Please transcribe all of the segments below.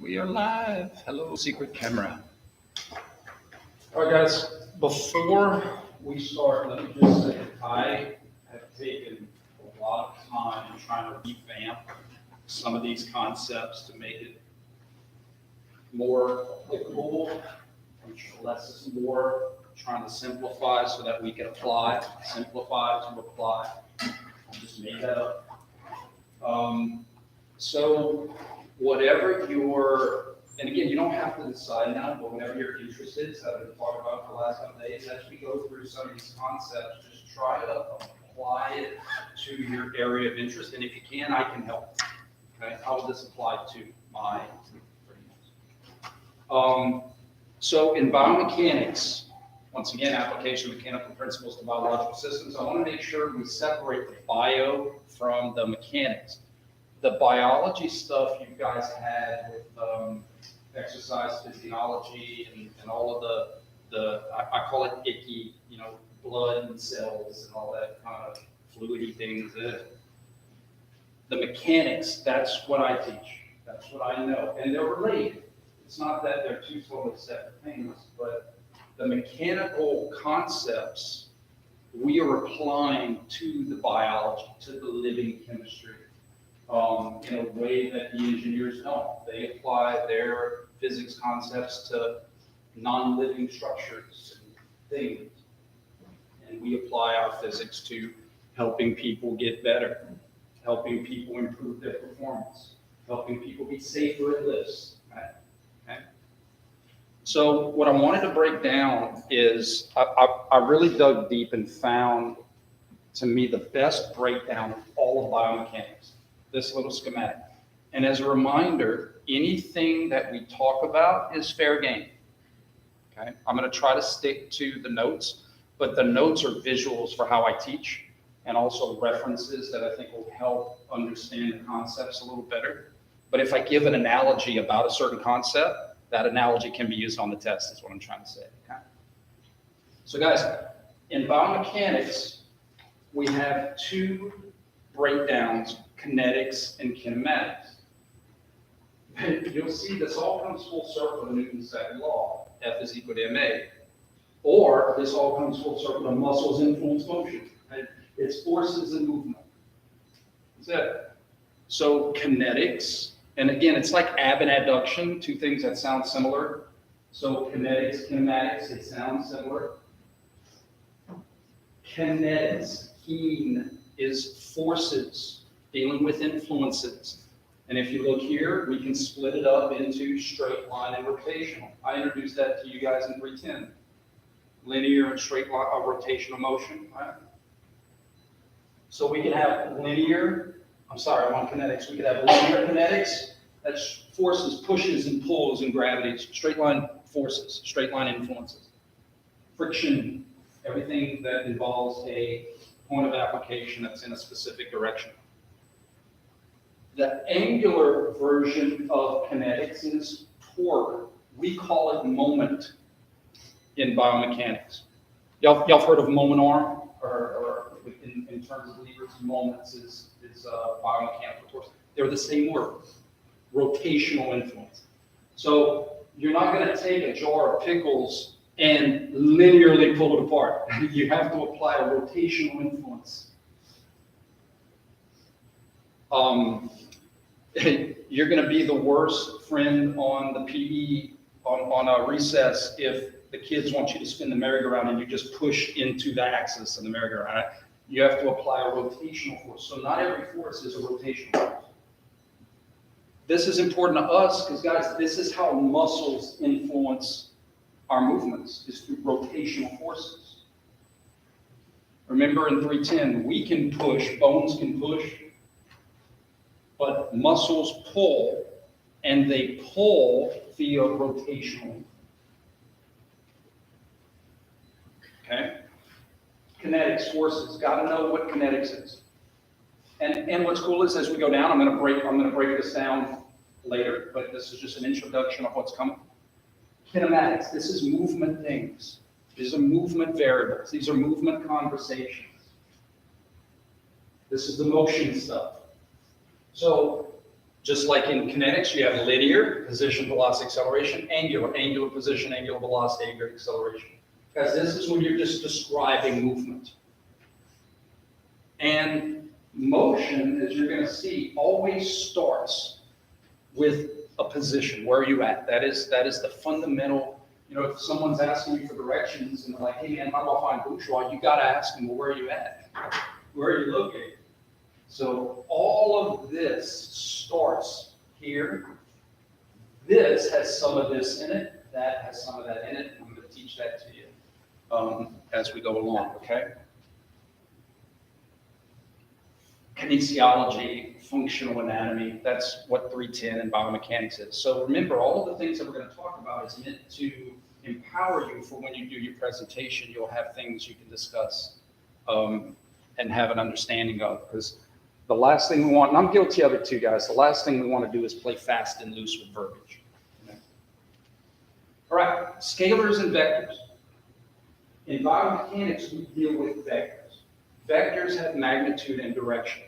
We are live. Hello, secret camera. All right, guys, before we start, let me just say I have taken a lot of time trying to revamp some of these concepts to make it more applicable, less is more, trying to simplify so that we can apply, simplify to apply. I just made that up. So whatever your, and again, you don't have to decide now, but whenever you're interested, as I've been talking about for the last couple of days, as we go through some of these concepts, just try to apply it to your area of interest. And if you can, I can help. Okay, how would this apply to my? So in biomechanics, once again, application of mechanical principles to biological systems, I want to make sure we separate the bio from the mechanics. The biology stuff you guys had with exercise physiology and all of I call it icky, blood and cells and all that kind of fluidy things. The mechanics, that's what I teach. That's what I know. And they're related. It's not that they're two totally separate things, but the mechanical concepts we are applying to the biology, to the living chemistry. In a way that the engineers don't. They apply their physics concepts to non-living structures and things. And we apply our physics to helping people get better, helping people improve their performance, helping people be safer at lifts. Right? Okay? So what I wanted to break down is I really dug deep and found, to me, the best breakdown of all of biomechanics. This little schematic. And as a reminder, anything that we talk about is fair game. Okay, I'm going to try to stick to the notes, but the notes are visuals for how I teach and also references that I think will help understand the concepts a little better. But if I give an analogy about a certain concept, that analogy can be used on the test, is what I'm trying to say. Okay? So guys, in biomechanics, we have two breakdowns, kinetics and kinematics. You'll see this all comes full circle to Newton's second law, F is equal to ma. Or this all comes full circle to muscles influence motion. Right? It's forces and movement. That's it. So kinetics, and again, it's like ab and adduction, two things that sound similar. So kinetics, kinematics, they sound similar. Kinetics, keen, is forces dealing with influences. And if you look here, we can split it up into straight line and rotational. I introduced that to you guys in 310. Linear and straight line rotational motion, right? So we can have linear, I'm on kinetics. We could have linear kinetics, that's forces, pushes and pulls and gravities, straight line forces, straight line influences. Friction, everything that involves a point of application that's in a specific direction. The angular version of kinetics is torque. We call it moment in biomechanics. Y'all heard of moment arm? Or in terms of levers, moments is biomechanical torque. They're the same word, rotational influence. So you're not going to take a jar of pickles and linearly pull it apart. You have to apply a rotational influence. You're going to be the worst friend on the PE, on a recess if the kids want you to spin the merry-go-round and you just push into the axis of the merry-go-round. Right? You have to apply a rotational force. So not every force is a rotational force. This is important to us because, guys, this is how muscles influence our movements, is through rotational forces. Remember in 310, we can push, bones can push, but muscles pull, and they pull via rotational. Okay? Kinetics, forces, got to know what kinetics is. And what's cool is as we go down, I'm going to break this down later, but this is just an introduction of what's coming. Kinematics, this is movement things. These are movement variables. These are movement conversations. This is the motion stuff. So Just like in kinetics, you have linear, position, velocity, acceleration, angular position, angular velocity, angular acceleration. Because this is when you're just describing movement. And motion, as you're going to see, always starts with a position. Where are you at? That is the fundamental. You know, if someone's asking you for directions and they're like, hey man, how do I find bourgeois? You got to ask them, well, where are you at? Where are you located? So all of this starts here. This has some of this in it. That has some of that in it. I'm going to teach that to you as we go along, okay? Kinesiology, functional anatomy, that's what 310 and biomechanics is. So remember, all of the things that we're going to talk about is meant to empower you for when you do your presentation, you'll have things you can discuss and have an understanding of. Because the last thing we want, and I'm guilty of it too, guys, the last thing we want to do is play fast and loose with verbiage. Okay? All right, scalars and vectors. In biomechanics, we deal with vectors. Vectors have magnitude and direction.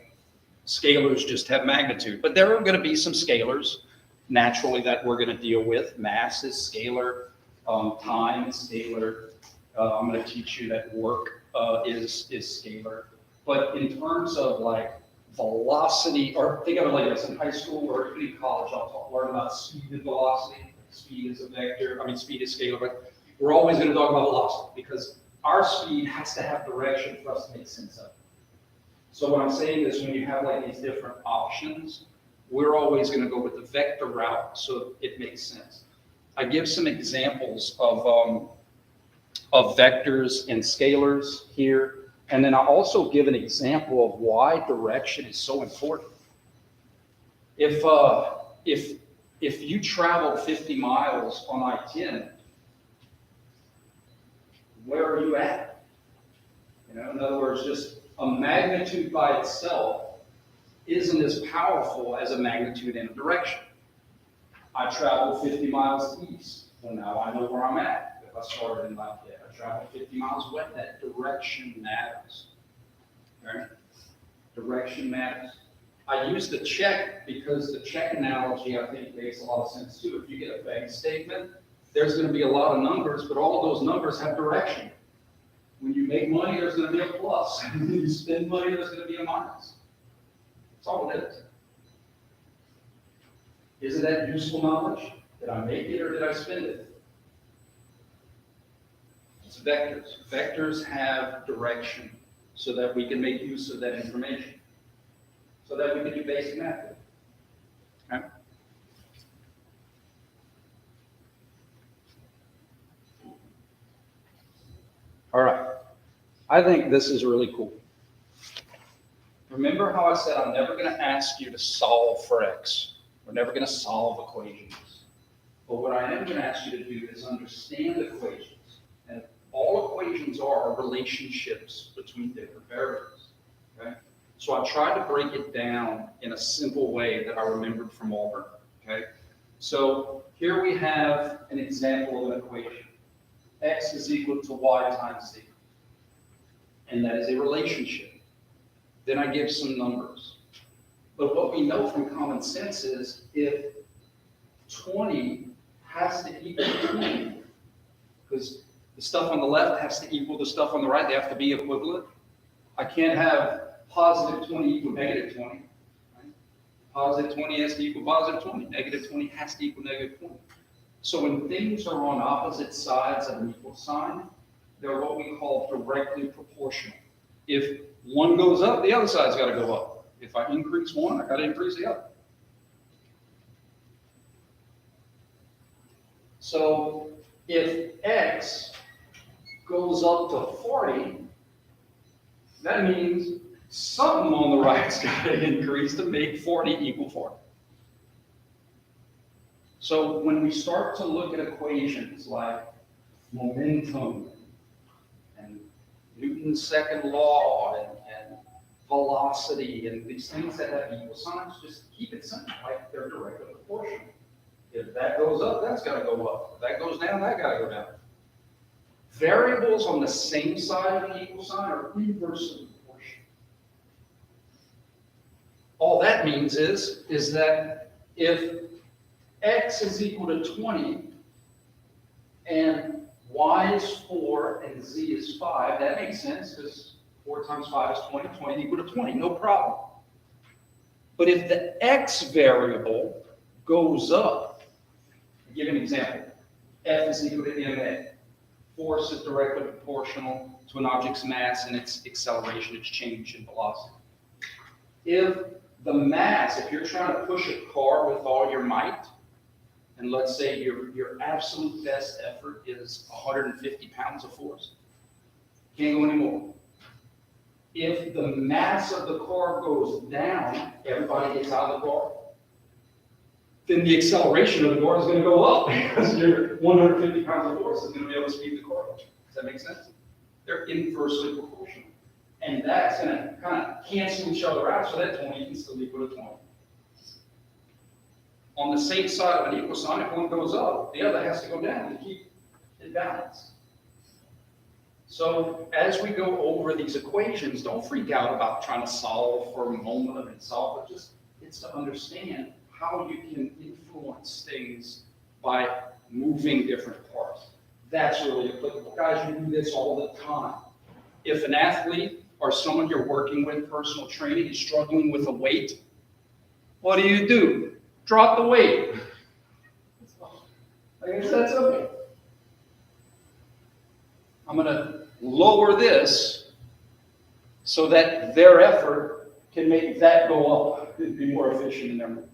Scalars just have magnitude, but there are going to be some scalars naturally that we're going to deal with. Mass is scalar, time is scalar. I'm going to teach you that work is scalar. But in terms of like velocity, or think of it like this, in high school or in college, I'll learn about speed and velocity. Speed is a vector, speed is scalar, but we're always going to talk about velocity because our speed has to have direction for us to make sense of it. So what I'm saying is when you have like these different options, we're always going to go with the vector route so it makes sense. I give some examples of vectors and scalars here, and then I also give an example of why direction is so important. If you travel 50 miles on I-10, where are you at? You know, in other words, just a magnitude by itself isn't as powerful as a magnitude in a direction. I traveled 50 miles east. Well, now I know where I'm at. If I started in Lafayette, I traveled 50 miles west. That direction matters. Right? Direction matters. I use the check because the check analogy, I think, makes a lot of sense too. If you get a bank statement, there's going to be a lot of numbers, but all of those numbers have direction. When you make money, there's going to be a plus. When you spend money, there's going to be a minus. That's all it is. Isn't that useful knowledge? Did I make it or did I spend it? It's vectors. Vectors have direction so that we can make use of that information, so that we can do basic math. Okay? All right. I think this is really cool. Remember how I said I'm never going to ask you to solve for X. We're never going to solve equations. But what I am going to ask you to do is understand equations. And all equations are relationships between different variables. Okay? So I tried to break it down in a simple way that I remembered from Auburn. Okay? So here we have an example of an equation. X is equal to y times z. And that is a relationship. Then I give some numbers. But what we know from common sense is if 20 has to equal 20, because the stuff on the left has to equal the stuff on the right, they have to be equivalent. I can't have positive 20 equal negative 20. Right? Positive 20 has to equal positive 20. Negative 20 has to equal negative 20. So when things are on opposite sides of an equal sign, they're what we call directly proportional. If one goes up, the other side's got to go up. If I increase one, I got to increase the other. So if X goes up to 40, that means something on the right's got to increase to make 40 equal 40. So when we start to look at equations like momentum and Newton's second law and velocity and these things that have equal signs, just keep it simple, like they're directly proportional. If that goes up, that's got to go up. If that goes down, that got to go down. Variables on the same side of the equal sign are inversely proportional. All that means is that If x is equal to 20 and y is 4 and z is 5, that makes sense because 4 times 5 is 20, 20 equal to 20, no problem. But if the x variable goes up, I'll give you an example. F is equal to ma. Force is directly proportional to an object's mass and its acceleration, its change in velocity. If the mass, if you're trying to push a car with all your might, and let's say your absolute best effort is 150 pounds of force, can't go anymore. If the mass of the car goes down, everybody gets out of the car, then the acceleration of the car is going to go up because your 150 pounds of force is going to be able to speed the car up. Does that make sense? They're inversely proportional. And that's going to kind of cancel each other out so that 20 can still equal to 20. On the same side of an equal sign, if one goes up, the other has to go down to keep it balanced. So as we go over these equations, don't freak out about trying to solve for a moment of itself, but just it's to understand how you can influence things by moving different parts. That's really applicable. Guys, you do this all the time. If an athlete or someone you're working with, personal training, is struggling with a weight, what do? Drop the weight. I guess that's okay. I'm going to lower this so that their effort can make that go up and be more efficient in their movement.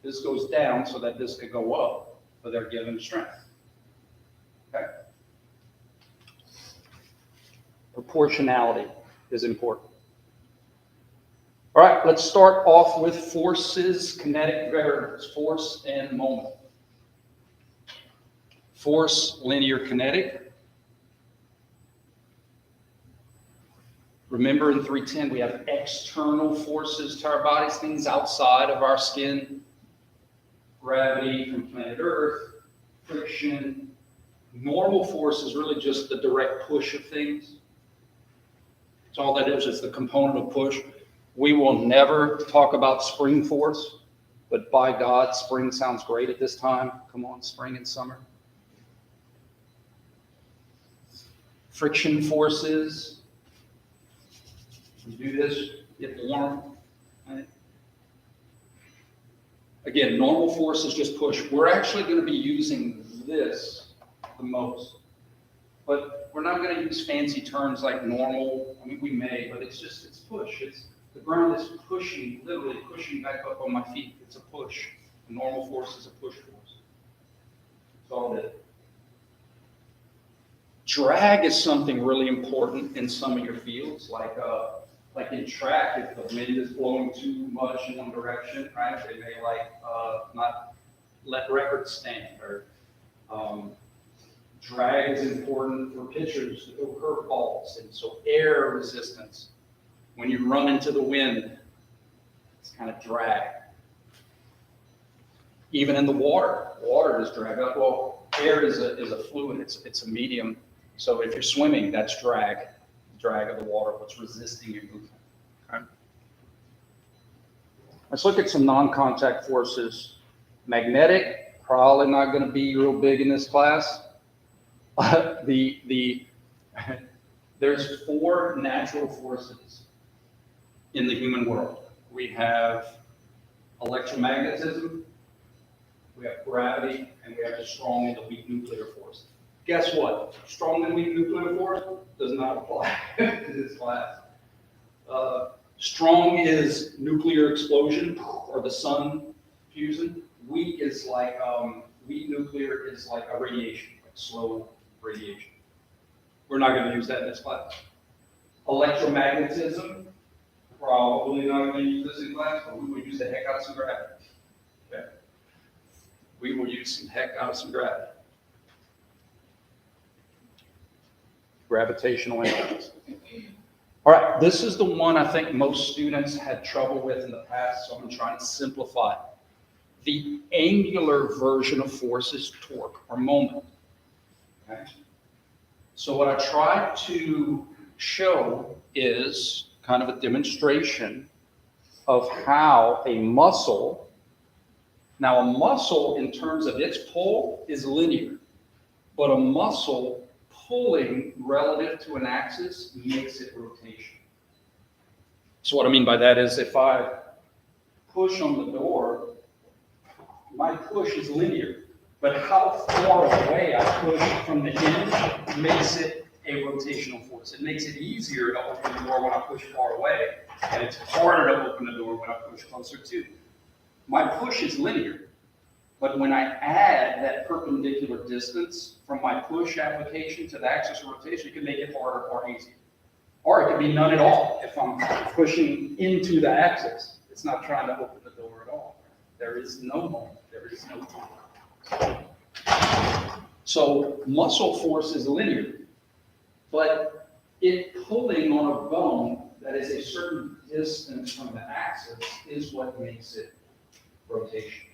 This goes down so that this could go up for their given strength. Okay? Proportionality is important. All right, let's start off with forces, kinetic variables, force and moment. Force, linear kinetic. Remember in 310, we have external forces to our bodies, things outside of our skin. Gravity from planet Earth, friction. Normal force is really just the direct push of things. That's all that is, it's the component of push. We will never talk about spring force, but by God, spring sounds great at this time. Come on, spring and summer. Friction forces. You do this, get warm. Right? Again, normal force is just push. We're actually going to be using this the most. But we're not going to use fancy terms like normal. I mean, we may, but it's push. The ground is pushing, literally pushing back up on my feet. It's a push. The normal force is a push force. That's all it is. Drag is something really important in some of your fields, like in track, if the wind is blowing too much in one direction, right? They may not let records stand. Or drag is important for pitchers to throw curveballs, and so air resistance. When you run into the wind, it's kind of drag. Even in the water is drag. Well, air is a fluid. It's a medium. So if you're swimming, that's drag. Drag of the water, what's resisting your movement. Okay? Let's look at some non-contact forces. Magnetic, probably not going to be real big in this class. There's 4 natural forces in the human world. We have electromagnetism, we have gravity, and we have the strong and the weak nuclear force. Guess what? Strong and weak nuclear force does not apply to this class. Strong is nuclear explosion or the sun fusion. Weak nuclear is like a radiation, like slow radiation. We're not going to use that in this class. Electromagnetism, probably not going to use this in class, but we will use the heck out of some gravity. Okay? We will use some heck out of some gravity. Gravitational energies. All right, this is the one I think most students had trouble with in the past, so I'm trying to simplify it. The angular version of force is torque or moment. Okay? So what I tried to show is kind of a demonstration of how a muscle Now, a muscle, in terms of its pull, is linear, but a muscle pulling relative to an axis makes it rotation. So what I mean by that is if I push on the door, my push is linear, but how far away I push from the hinge makes it a rotational force. It makes it easier to open the door when I push far away, and it's harder to open the door when I push closer to. My push is linear, but when I add that perpendicular distance from my push application to the axis of rotation, it can make it harder or easier. Or it could be none at all if I'm pushing into the axis. It's not trying to open the door at all. There is no moment. There is no time. So muscle force is linear, but it pulling on a bone that is a certain distance from the axis is what makes it rotation.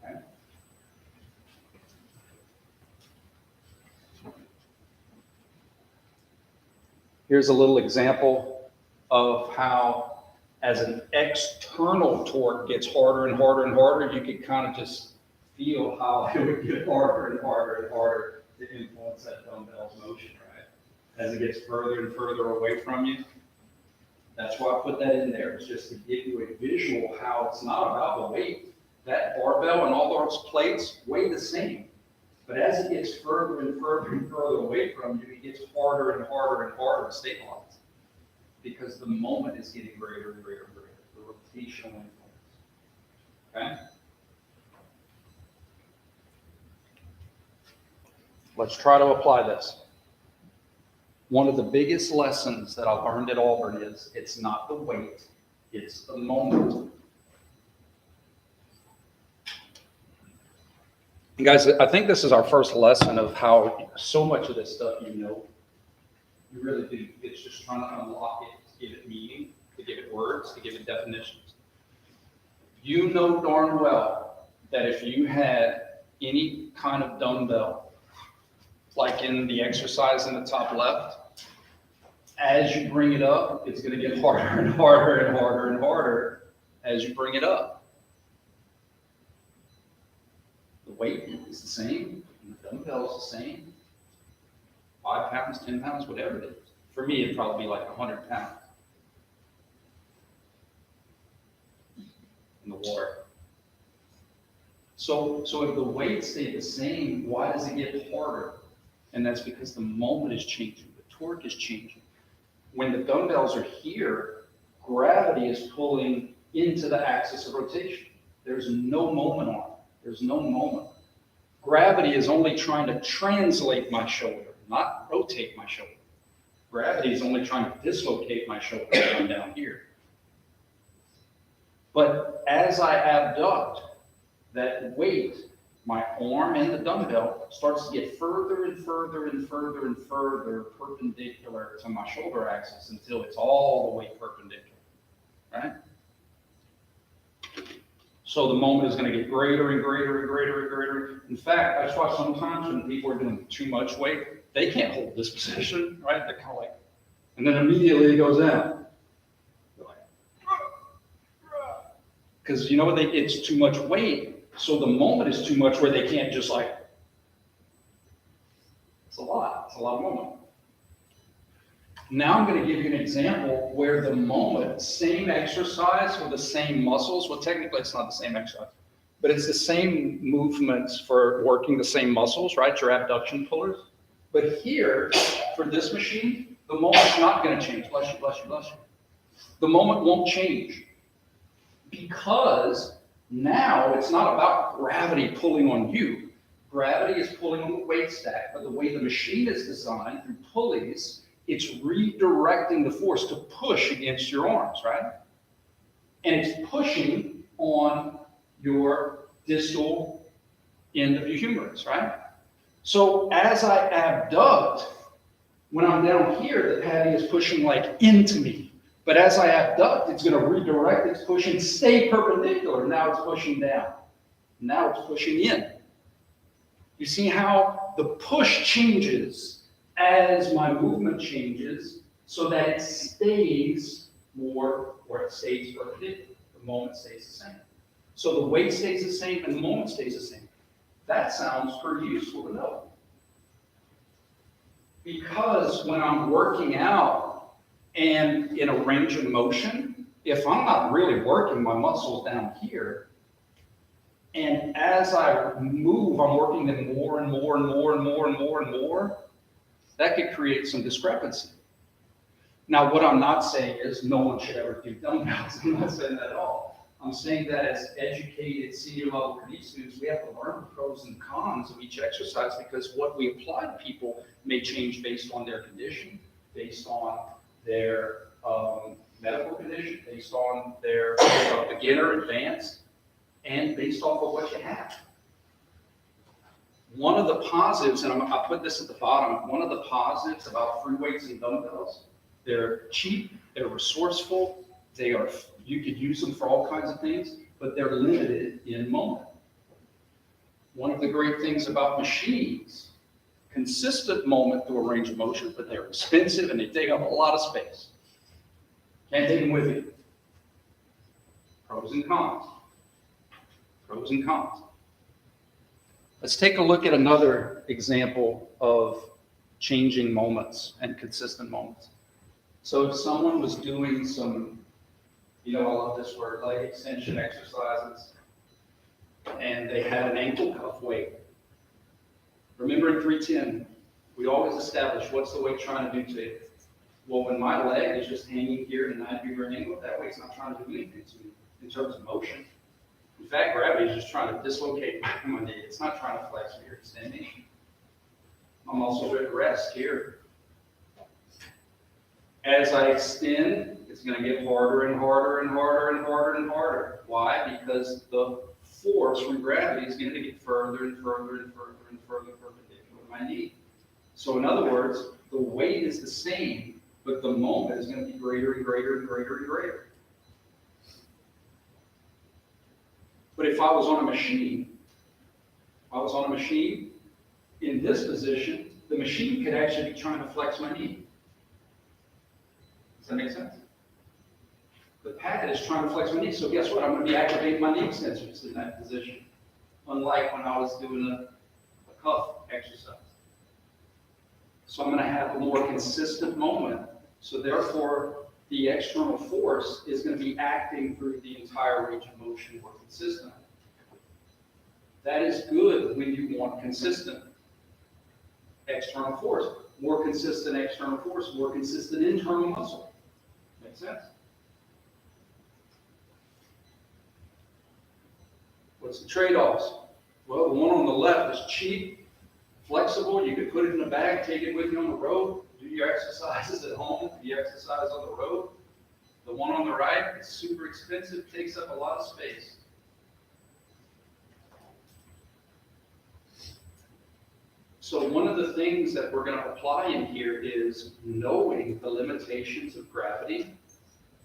Okay? Here's a little example of how, as an external torque gets harder and harder and harder, you can kind of just feel how it would get harder and harder and harder to influence that dumbbell's motion, right? As it gets further and further away from you. That's why I put that in there. It's just to give you a visual how it's not about the weight. That barbell and all those plates weigh the same. But as it gets further and further and further away from you, it gets harder and harder and harder to stabilize. Because the moment is getting greater and greater and greater. The rotational influence. Okay? Let's try to apply this. One of the biggest lessons that I learned at Auburn is it's not the weight, it's the moment. And guys, I think this is our first lesson of how so much of this stuff you know. You really do. It's just trying to unlock it, to give it meaning, to give it words, to give it definitions. You know darn well that if you had any kind of dumbbell, like in the exercise in the top left, as you bring it up, it's going to get harder and harder and harder and harder as you bring it up. The weight is the same, and the dumbbell is the same. 5 pounds, 10 pounds, whatever it is. For me, it'd probably be like 100 pounds in the water. So if the weight stayed the same, why does it get harder? And that's because the moment is changing. The torque is changing. When the dumbbells are here, gravity is pulling into the axis of rotation. There's no moment on it. There's no moment. Gravity is only trying to translate my shoulder, not rotate my shoulder. Gravity is only trying to dislocate my shoulder down here. But as I abduct, that weight, my arm and the dumbbell, starts to get further and further and further and further perpendicular to my shoulder axis until it's all the way perpendicular, right? So the moment is going to get greater and greater and greater and greater. In fact, that's why sometimes when people are doing too much weight, they can't hold this position, right? They're kind of like, and then immediately it goes down. They're like, because you know what? It's too much weight. So the moment is too much where they can't just like, it's a lot of moment. Now I'm going to give you an example where the moment, same exercise with the same muscles, well technically it's not the same exercise, but it's the same movements for working the same muscles, right? Your abduction pullers. But here, for this machine, the moment's not going to change. Bless you, bless you, bless you. The moment won't change because now it's not about gravity pulling on you. Gravity is pulling on the weight stack, but the way the machine is designed through pulleys, it's redirecting the force to push against your arms, right? And it's pushing on your distal end of your humerus, right? So as I abduct, when I'm down here, the patty is pushing like into me. But as I abduct, it's going to redirect its push and stay perpendicular. Now it's pushing down. Now it's pushing in. You see how the push changes as my movement changes so that it stays more, or it stays perpendicular. The moment stays the same. So the weight stays the same and the moment stays the same. That sounds pretty useful to know. Because when I'm working out and in a range of motion, if I'm not really working my muscles down here, and as I move, I'm working them more and more and more and more and more and more, that could create some discrepancy. Now, what I'm not saying is no one should ever do dumbbells. I'm not saying that at all. I'm saying that as educated senior level KNES students, we have to learn the pros and cons of each exercise, because what we apply to people may change based on their condition, based on their medical condition, based on their beginner, advanced, and based off of what you have. One of the positives, and I'll put this at the bottom, one of the positives about free weights and dumbbells, they're cheap, they're resourceful, you could use them for all kinds of things, but they're limited in moment. One of the great things about machines, consistent moment through a range of motion, but they're expensive and they take up a lot of space. Can't take them with you. Pros and cons. Pros and cons. Let's take a look at another example of changing moments and consistent moments. So if someone was doing some, I love this word, leg extension exercises, and they had an ankle cuff weight. Remember in 310, we always establish what's the weight trying to do to you. Well, when my leg is just hanging here at a 90-degree angle, that weight's not trying to do anything to me in terms of motion. In fact, gravity is just trying to dislocate my knee. It's not trying to flex me or extend me. My muscles are at rest here. As I extend, it's going to get harder and harder and harder and harder and harder. Why? Because the force from gravity is going to get further and further and further and further perpendicular to my knee. So in other words, the weight is the same, but the moment is going to be greater and greater and greater and greater. But if I was on a machine, in this position, the machine could actually be trying to flex my knee. Does that make sense? The pad is trying to flex my knee, so guess what? I'm going to be activating my knee extensors in that position, unlike when I was doing a cuff exercise. So I'm going to have a more consistent moment. So therefore, the external force is going to be acting through the entire range of motion more consistently. That is good when you want consistent external force. More consistent external force, more consistent internal muscle. Make sense? What's the trade-offs? Well, the one on the left is cheap, flexible. You can put it in a bag, take it with you on the road, do your exercises at home, you exercise on the road. The one on the right is super expensive, takes up a lot of space. So one of the things that we're going to apply in here is knowing the limitations of gravity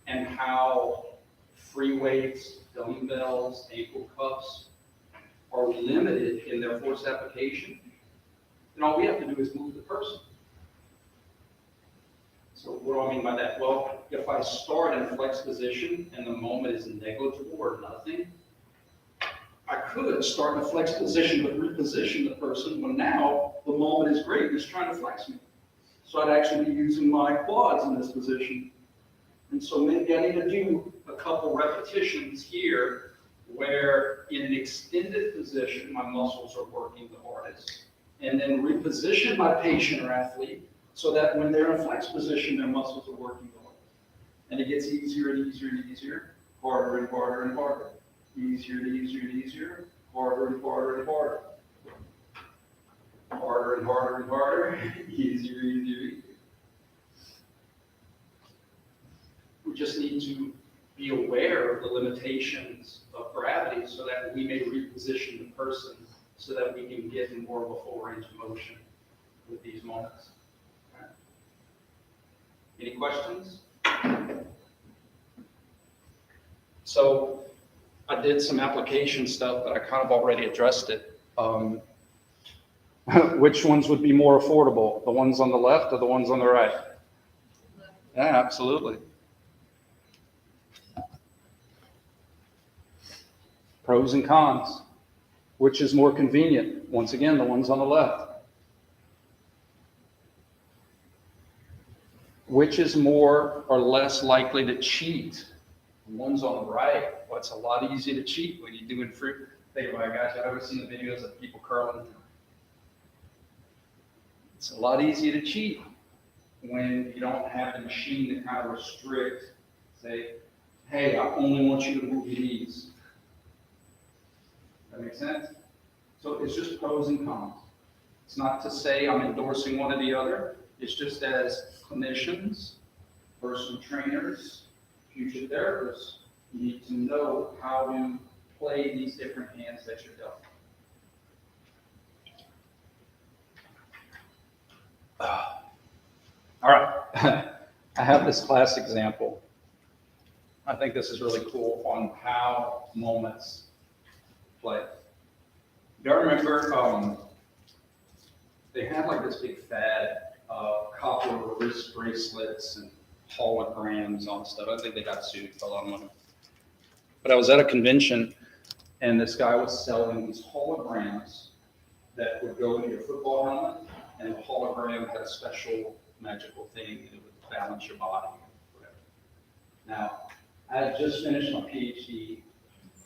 and how free weights, dumbbells, ankle cuffs are limited in their force application. And all we have to do is move the person. So what do I mean by that? Well, if I start in flex position and the moment is negligible or nothing, I could start in a flex position but reposition the person when now the moment is great, it's trying to flex me. So I'd actually be using my quads in this position. And so maybe I need to do a couple repetitions here where in an extended position, my muscles are working the hardest, and then reposition my patient or athlete so that when they're in flex position, their muscles are working the hardest. And it gets easier and easier and easier, harder and harder and harder. Easier and easier and easier, harder and harder and harder. Harder and harder and harder, easier, easier, easier. We just need to be aware of the limitations of gravity so that we may reposition the person so that we can get in more of a full range of motion with these moments. Okay. Any questions? So I did some application stuff, but I kind of already addressed it. Which ones would be more affordable? The ones on the left or the ones on the right? Yeah, absolutely. Pros and cons. Which is more convenient? Once again, the ones on the left. Which is more or less likely to cheat? The ones on the right. Well, it's a lot easier to cheat when you're doing fruit. Think about it, guys. I've ever seen the videos of people curling? It's a lot easier to cheat when you don't have the machine to kind of restrict, say, hey, I only want you to move your knees. That makes sense? So it's just pros and cons. It's not to say I'm endorsing one or the other. It's just as clinicians, personal trainers, future therapists, you need to know how to play these different hands that you're dealt. All right, I have this class example. I think this is really cool on how moments play. Do you remember they had like this big fad of copper wrist bracelets and holograms on stuff. I think they got sued for a lot of money. But I was at a convention and this guy was selling these holograms that would go into your football helmet, and the hologram had a special magical thing and it would balance your body. Whatever. Now, I had just finished my PhD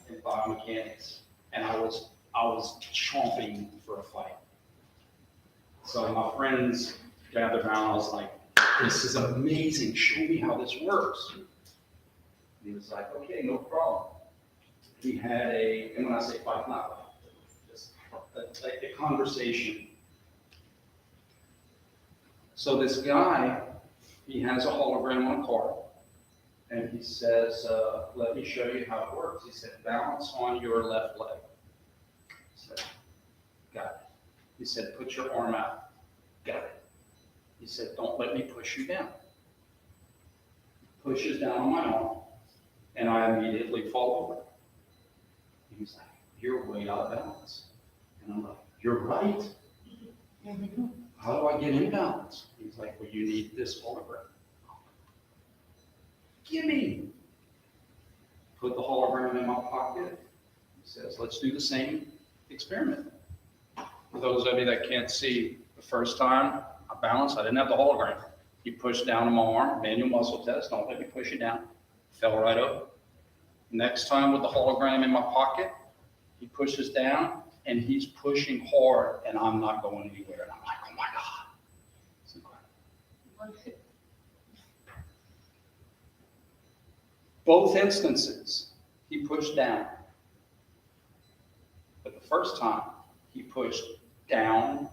in biomechanics, and I was chomping for a fight. So my friends gathered around. I was like, "This is amazing. Show me how this works." And he was like, "Okay, no problem." He had and when I say fight, not just a conversation. So this guy, he has a hologram on a card, and he says, "Let me show you how it works." He said, "Balance on your left leg." I said, "Got it." He said, "Put your arm out." Got it. He said, "Don't let me push you down." He pushes down on my arm, and I immediately fall over. He's like, "You're way out of balance." And I'm like, "You're right. How do I get in balance?" He's like, "Well, you need this hologram." Gimme. Put the hologram in my pocket. He says, "Let's do the same experiment." For those of you that can't see, the first time I balanced, I didn't have the hologram. He pushed down on my arm, manual muscle test, don't let me push it down. Fell right over. Next time with the hologram in my pocket, he pushes down and he's pushing hard and I'm not going anywhere. And I'm like, "Oh my God." It's incredible. Both instances, he pushed down. But the first time, he pushed down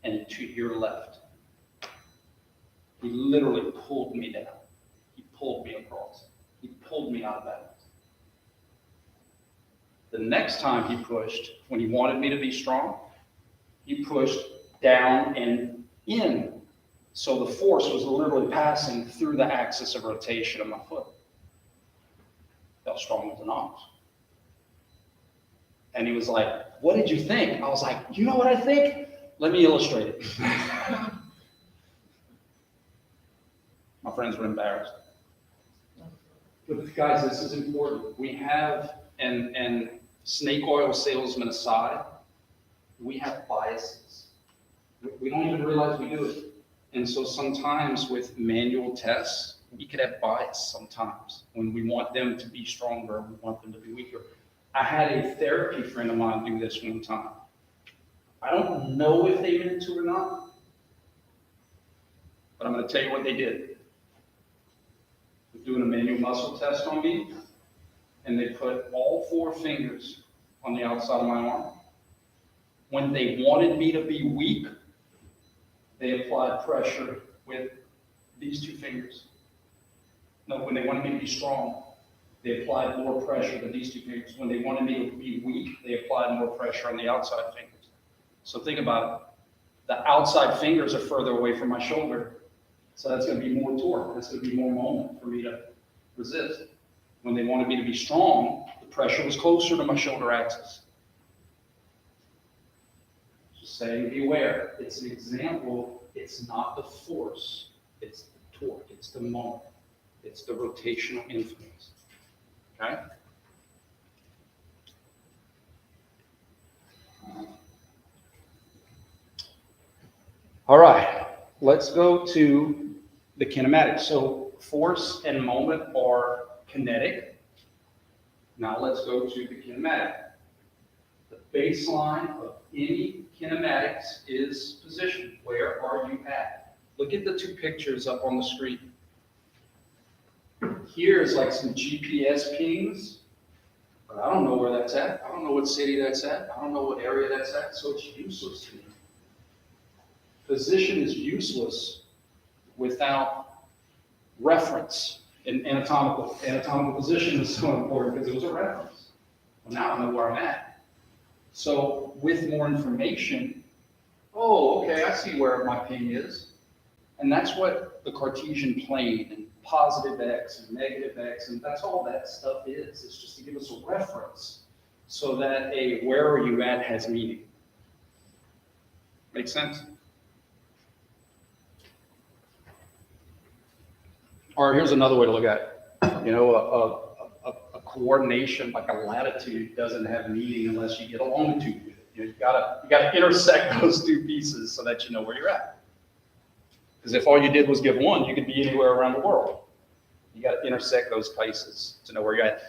and to your left. He literally pulled me down. He pulled me across. He pulled me out of balance. The next time he pushed, when he wanted me to be strong, he pushed down and in. So the force was literally passing through the axis of rotation of my foot. Felt strong as an ox. And he was like, "What did you think?" I was like, "You know what I think? Let me illustrate it." My friends were embarrassed. But guys, this is important. We have, and snake oil salesmen aside, we have biases. We don't even realize we do it. And so sometimes with manual tests, we could have bias sometimes when we want them to be stronger, we want them to be weaker. I had a therapy friend of mine do this one time. I don't know if they meant to or not, but I'm going to tell you what they did. They're doing a manual muscle test on me, and they put all 4 fingers on the outside of my arm. When they wanted me to be weak, they applied pressure with these 2 fingers. No, when they wanted me to be strong, they applied more pressure to these 2 fingers. When they wanted me to be weak, they applied more pressure on the outside fingers. So think about it. The outside fingers are further away from my shoulder, so that's going to be more torque. That's going to be more moment for me to resist. When they wanted me to be strong, the pressure was closer to my shoulder axis. Just saying, be aware. It's an example. It's not the force. It's the torque. It's the moment. It's the rotational influence. Okay? All right, let's go to the kinematics. So force and moment are kinetic. Now let's go to the kinematic. The baseline of any kinematics is position. Where are you at? Look at the two pictures up on the screen. Here is like some GPS pings, but I don't know where that's at. I don't know what city that's at. I don't know what area that's at, so it's useless to me. Position is useless without reference. And anatomical position is so important because it was a reference. Well, now I know where I'm at. So with more information, oh, okay, I see where my ping is. And that's what the Cartesian plane and positive x and negative x, and that's all that stuff is. It's just to give us a reference so that a where are you at has meaning. Make sense? Or here's another way to look at it. You know, a coordination like a latitude doesn't have meaning unless you get a longitude with it. You know, you gotta intersect those two pieces so that you know where you're at. Because if all you did was give one, you could be anywhere around the world. You got to intersect those places to know where you're at.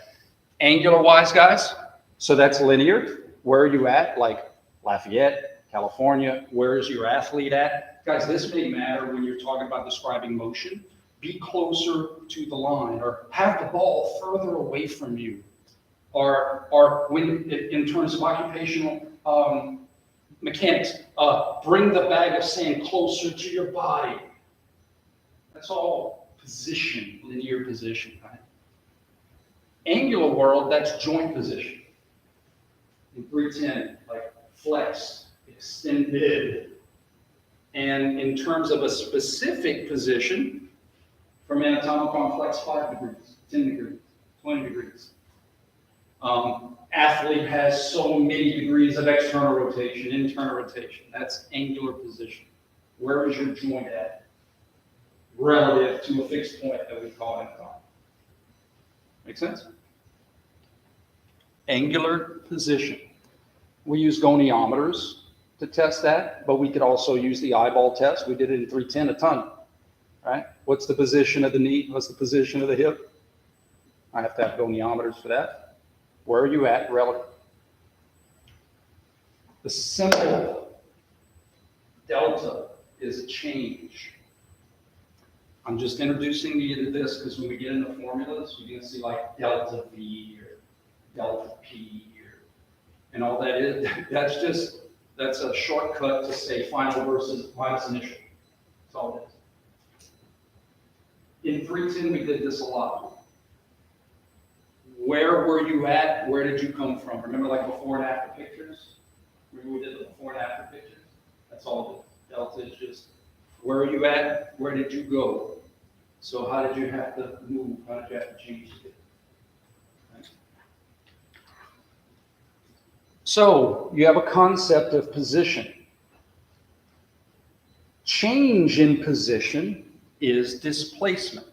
Angular-wise, guys, so that's linear. Where are you at? Like Lafayette, California, where is your athlete at? Guys, this may matter when you're talking about describing motion. Be closer to the line, or have the ball further away from you. Or when, in terms of occupational mechanics, bring the bag of sand closer to your body. That's all position, linear position, right? Angular world, that's joint position. In 310, like flexed, extended. And in terms of a specific position, from anatomical, I'm flexed 5 degrees, 10 degrees, 20 degrees. Athlete has so many degrees of external rotation, internal rotation. That's angular position. Where is your joint at? Relative to a fixed point that we call anatomy. Make sense? Angular position. We use goniometers to test that, but we could also use the eyeball test. We did it in 310 a ton, right? What's the position of the knee? What's the position of the hip? I have to have goniometers for that. Where are you at relative? The symbol delta is a change. I'm just introducing you to this because when we get into formulas, you're going to see like delta V or delta P and all that is. That's a shortcut to say final versus minus initial. That's all it is. In 310, we did this a lot. Where were you at? Where did you come from? Remember like before and after pictures? Remember we did the before and after pictures? That's all it is. Delta is just where are you at? Where did you go? So how did you have to move? How did you have to change it? Right. So you have a concept of position. Change in position is displacement.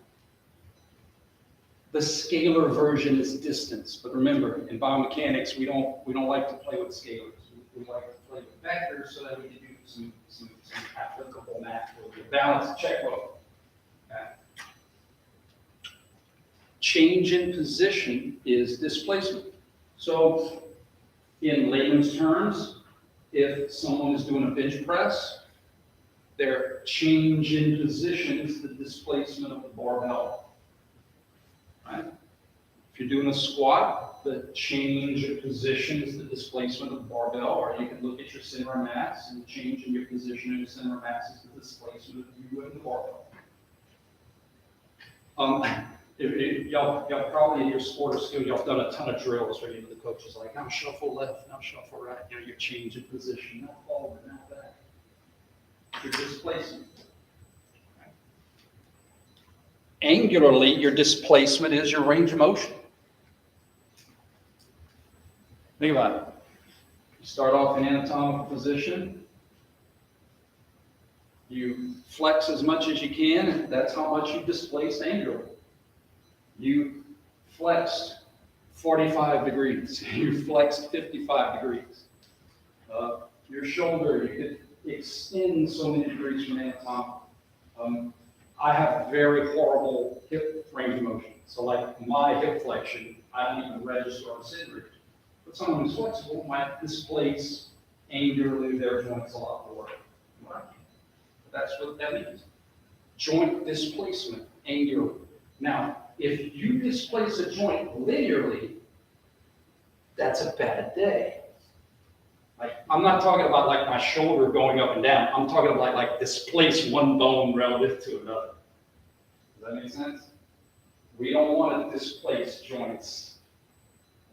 The scalar version is distance, but remember, in biomechanics, we don't like to play with scalars. We like to play with vectors so that we can do some applicable math for you. Balance checkbook. Okay. Change in position is displacement. So, in layman's terms, if someone is doing a bench press, their change in position is the displacement of the barbell. Right? If you're doing a squat, the change of position is the displacement of the barbell, or you can look at your center of mass, and the change in your position in your center of mass is the displacement of you and the barbell. Y'all probably in your sport or skill, y'all done a ton of drills where the coach is like, now shuffle left, now shuffle right. You know, you're changing position, now forward, now back. Your displacement. Angularly, your displacement is your range of motion. Think about it. You start off in anatomical position. You flex as much as you can, and that's how much you displace angularly. You flexed 45 degrees. You flexed 55 degrees. Your shoulder, you could extend so many degrees from anatomy. I have very horrible hip range of motion. So like my hip flexion, I don't even register on sit bridge. But someone who's flexible might displace angularly their joints a lot more. Right? That's what that means. Joint displacement, angular. Now, if you displace a joint linearly, that's a bad day. Like, I'm not talking about like my shoulder going up and down. I'm talking about like displace one bone relative to another. Does that make sense? We don't want to displace joints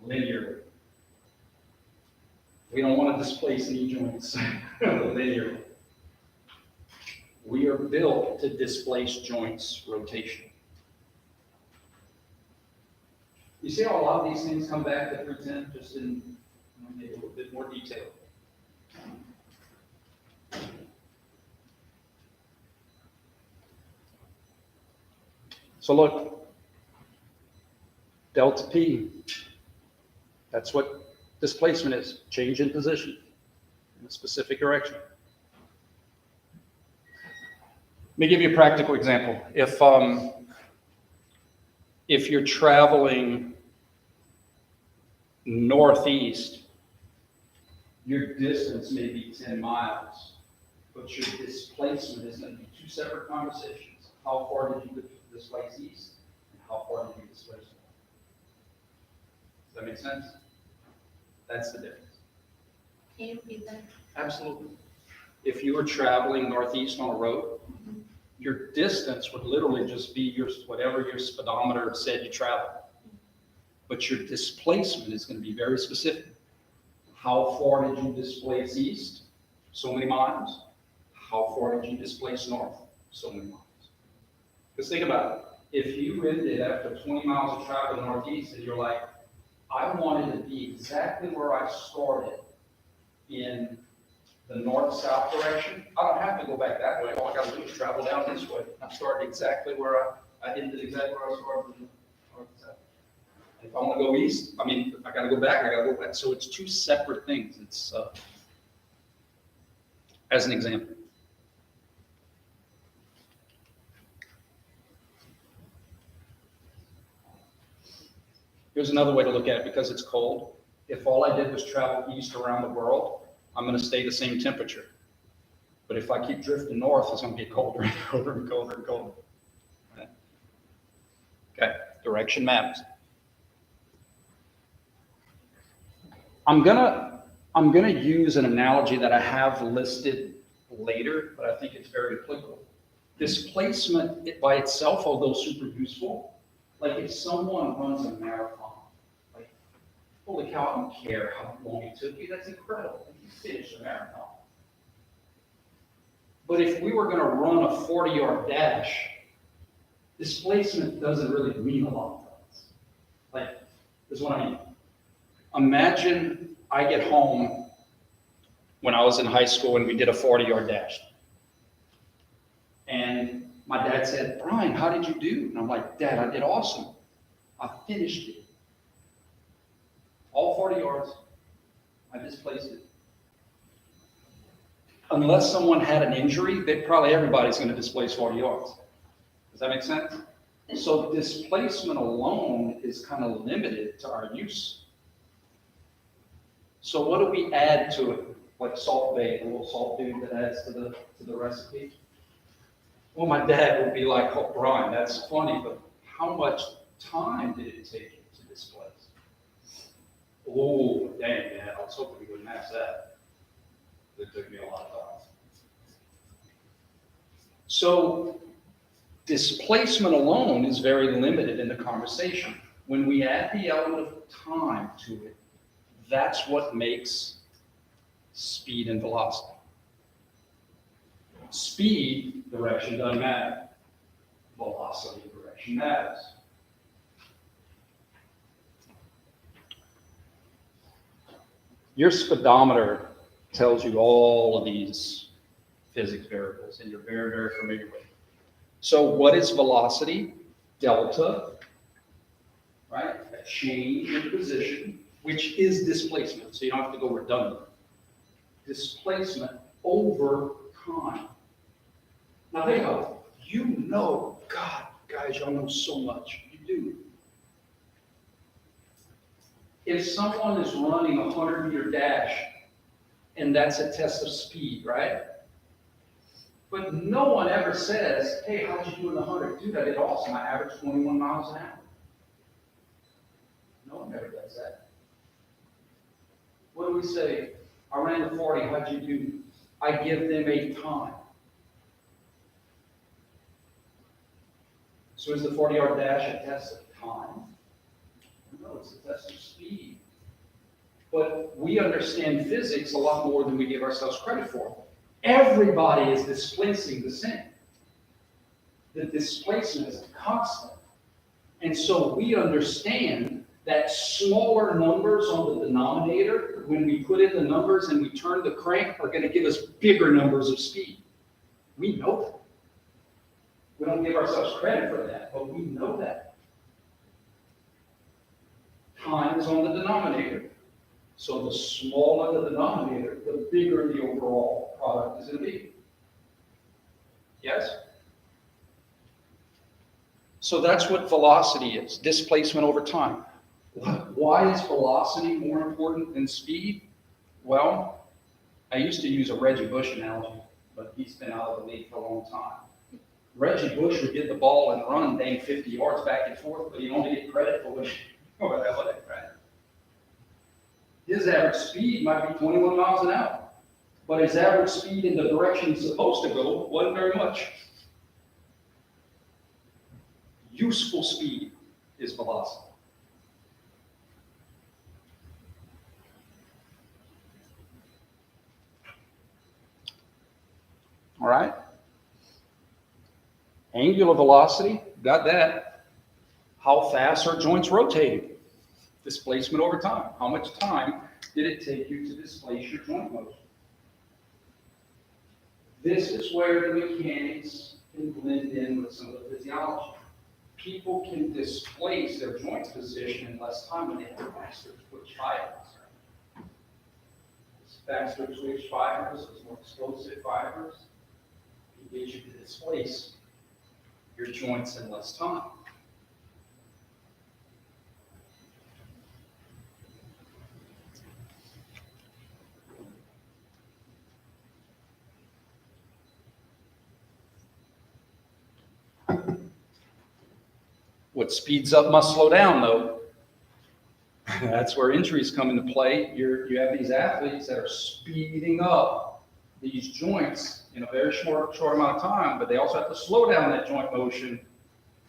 linearly. We don't want to displace any joints linearly. We are built to displace joints rotation. You see how a lot of these things come back to present just in maybe a little bit more detail. So look, delta P, that's what displacement is, change in position in a specific direction. Let me give you a practical example. If you're traveling northeast, your distance may be 10 miles, but your displacement is going to be two separate conversations. How far did you displace east, and how far did you displace north? Does that make sense? That's the difference. Can you repeat that? Absolutely. If you were traveling northeast on a road, your distance would literally just be whatever your speedometer said you traveled. But your displacement is going to be very specific. How far did you displace east? So many miles. How far did you displace north? So many miles. Because think about it. If you ended after 20 miles of travel northeast and you're like, I wanted to be exactly where I started in the north-south direction, I don't have to go back that way. All I got to do is travel down this way. I'm starting exactly where I ended exactly where I started in the north-south. If I want to go east, if I got to go back, I got to go back. So it's two separate things. It's as an example. Here's another way to look at it because it's cold. If all I did was travel east around the world, I'm going to stay the same temperature. But if I keep drifting north, it's going to get colder and colder and colder and colder. Okay, direction matters. I'm gonna use an analogy that I have listed later, but I think it's very applicable. Displacement by itself, although super useful, like if someone runs a marathon, like, holy cow, I don't care how long it took you, that's incredible. You finished a marathon. But if we were gonna run a 40-yard dash, displacement doesn't really mean a lot to us. Like, this is what I mean. Imagine I get home when I was in high school and we did a 40-yard dash. And my dad said, Brian, how did you do? And I'm like, Dad, I did awesome. I finished it. All 40 yards, I displaced it. Unless someone had an injury, probably everybody's going to displace 40 yards. Does that make sense? So displacement alone is kind of limited to our use. So what do we add to it? Like Salt Bae, the little salt dude that adds to the recipe? Well, my dad would be like, oh, Brian, that's funny, but how much time did it take you to displace? Oh, dang, man, I was hoping we wouldn't ask that. It took me a lot of time. So displacement alone is very limited in the conversation. When we add the element of time to it, that's what makes speed and velocity. Speed, direction doesn't matter. Velocity, direction matters. Your speedometer tells you all of these physics variables, and you're very, very familiar with it. So what is velocity? Delta, right? A change in position, which is displacement, so you don't have to go redundant. Displacement over time. Now think about it. You know, God, guys, y'all know so much. You do. If someone is running a 100-meter dash, and that's a test of speed, right? But no one ever says, hey, how'd you do in the 100? Dude, I did awesome. I averaged 21 miles an hour. No one ever does that. What do we say? I ran the 40. How'd you do? I give them a time. So is the 40-yard dash a test of time? No, it's a test of speed. But we understand physics a lot more than we give ourselves credit for. Everybody is displacing the same. The displacement is a constant. And so we understand that smaller numbers on the denominator, when we put in the numbers and we turn the crank, are going to give us bigger numbers of speed. We know that. We don't give ourselves credit for that, but we know that. Time is on the denominator. So the smaller the denominator, the bigger the overall product is going to be. Yes? So that's what velocity is, displacement over time. Why is velocity more important than speed? Well, I used to use a Reggie Bush analogy, but he's been out of the league for a long time. Reggie Bush would get the ball and run dang 50 yards back and forth, but he only get credit for what athletic, right? His average speed might be 21 miles an hour, but his average speed in the direction he's supposed to go wasn't very much. Useful speed is velocity. All right? Angular velocity, got that. How fast are joints rotating? Displacement over time. How much time did it take you to displace your joint motion? This is where the mechanics can blend in with some of the physiology. People can displace their joint position in less time when they have faster twitch fibers. Faster twitch fibers, those more explosive fibers, can get you to displace your joints in less time. What speeds up must slow down, though. That's where injuries come into play. You have these athletes that are speeding up these joints in a very short amount of time, but they also have to slow down that joint motion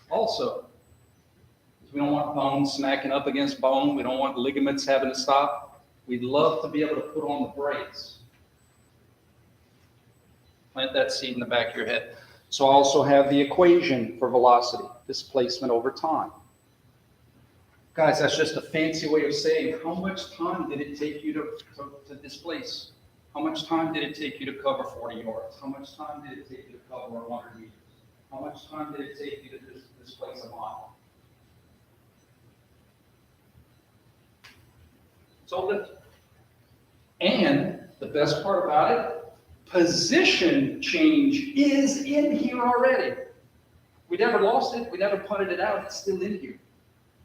also. We don't want bone smacking up against bone. We don't want ligaments having to stop. We'd love to be able to put on the brakes. Plant that seed in the back of your head. So I also have the equation for velocity, displacement over time. Guys, that's just a fancy way of saying how much time did it take you to displace? How much time did it take you to cover 40 yards? How much time did it take you to cover 100 meters? How much time did it take you to displace a mile? So and the best part about it, position change is in here already. We never lost it. We never punted it out. It's still in here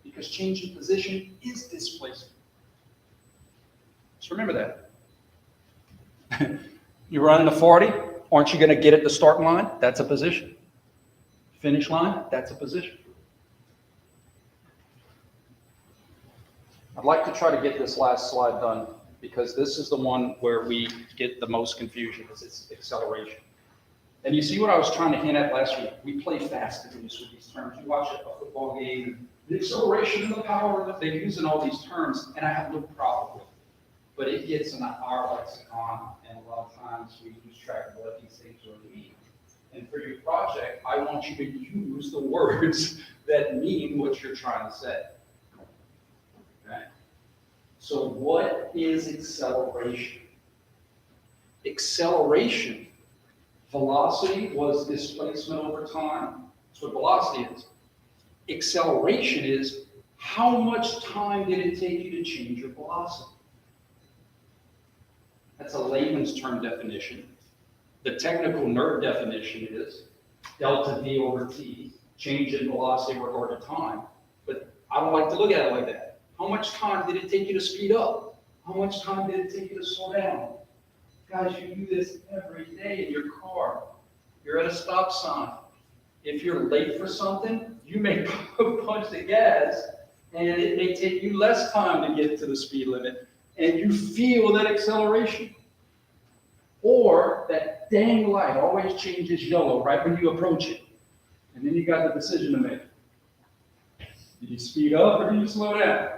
because changing position is displacement. Just remember that. You're running a 40. Aren't you going to get at the start line? That's a position. Finish line, that's a position. I'd like to try to get this last slide done because this is the one where we get the most confusion, because it's acceleration. And you see what I was trying to hint at last week? We play fast and loose with these terms. You watch a football game, the acceleration and the power that they use in all these terms, and I have no problem with it. But it gets in our lexicon, and a lot of times we lose track of what these things really mean. And for your project, I want you to use the words that mean what you're trying to say. Okay? So what is acceleration? Acceleration, velocity was displacement over time. That's what velocity is. Acceleration is how much time did it take you to change your velocity? That's a layman's term definition. The technical nerd definition is delta V over T, change in velocity with regard to time. But I don't like to look at it like that. How much time did it take you to speed up? How much time did it take you to slow down? Guys, you do this every day in your car. You're at a stop sign. If you're late for something, you may punch the gas, and it may take you less time to get to the speed limit, and you feel that acceleration. Or that dang light always changes yellow right when you approach it. And then you got the decision to make. Do you speed up or do you slow down?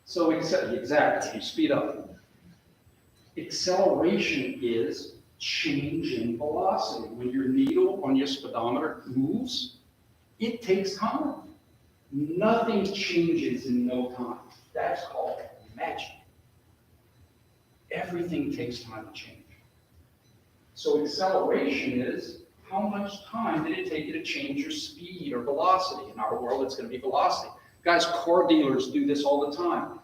So exactly, you speed up. Acceleration is change in velocity. When your needle on your speedometer moves, it takes time. Nothing changes in no time. That's called magic. Everything takes time to change. So acceleration is how much time did it take you to change your speed or velocity? In our world, it's going to be velocity. Guys, car dealers do this all the time.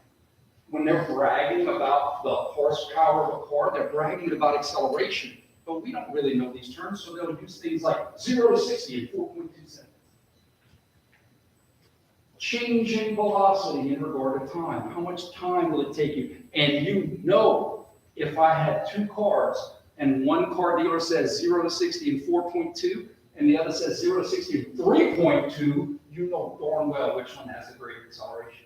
When they're bragging about the horsepower of a car, they're bragging about acceleration. But we don't really know these terms, so they'll use things like 0 to 60 in 4.2 seconds. Change in velocity in regard to time. How much time will it take you? And you know, if I had two cars, and one car dealer says 0 to 60 in 4.2, and the other says 0 to 60 in 3.2, you know darn well which one has a greater acceleration.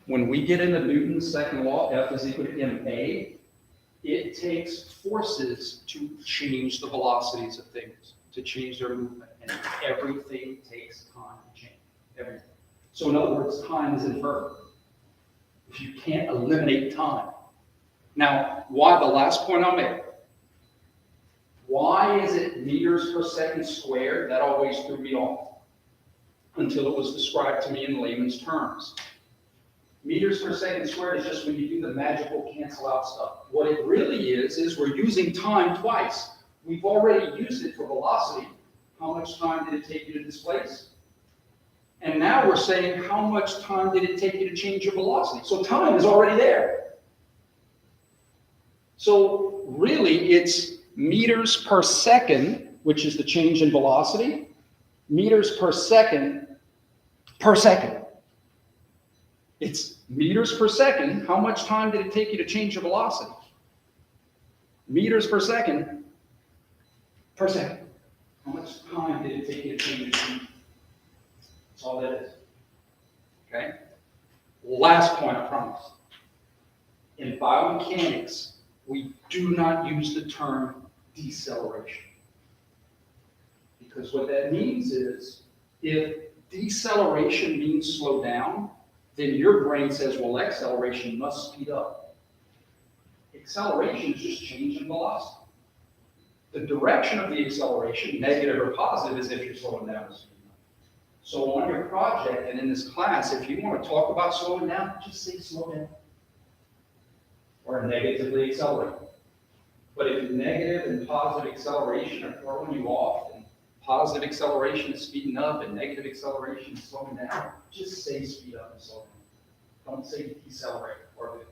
When we get into Newton's second law, F is equal to ma, it takes forces to change the velocities of things, to change their movement, and everything takes time to change, everything. So in other words, time is inverted. If you can't eliminate time. Now, why the last point I'll make? Why is it meters per second squared? That always threw me off until it was described to me in layman's terms. Meters per second squared is just when you do the magical cancel out stuff. What it really is we're using time twice. We've already used it for velocity. How much time did it take you to displace? And now we're saying, how much time did it take you to change your velocity? So time is already there. So really, it's meters per second, which is the change in velocity, meters per second. It's meters per second. How much time did it take you to change your velocity? Meters per second. How much time did it take you to change your speed? That's all that is. Okay? Last point, I promise. In biomechanics, we do not use the term deceleration. Because what that means is, if deceleration means slow down, then your brain says, well, acceleration must speed up. Acceleration is just change in velocity. The direction of the acceleration, negative or positive, is if you're slowing down or speeding up. So on your project and in this class, if you want to talk about slowing down, just say slow down. Or negatively accelerate. But if negative and positive acceleration are throwing you off, and positive acceleration is speeding up, and negative acceleration is slowing down, just say speed up and slow down. Don't say decelerate, or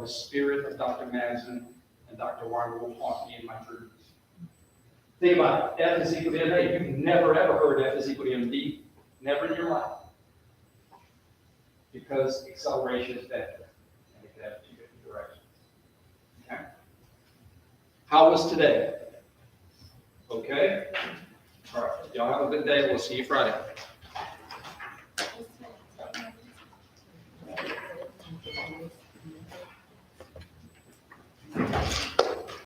the spirit of Dr. Madsen and Dr. Weimer will haunt me in my dreams. Think about it. F is equal to ma. You've never ever heard F is equal to md. Never in your life. Because acceleration is better. And it can have two different directions. Okay? How was today? Okay? All right. Y'all have a good day. We'll see you Friday. Just a minute.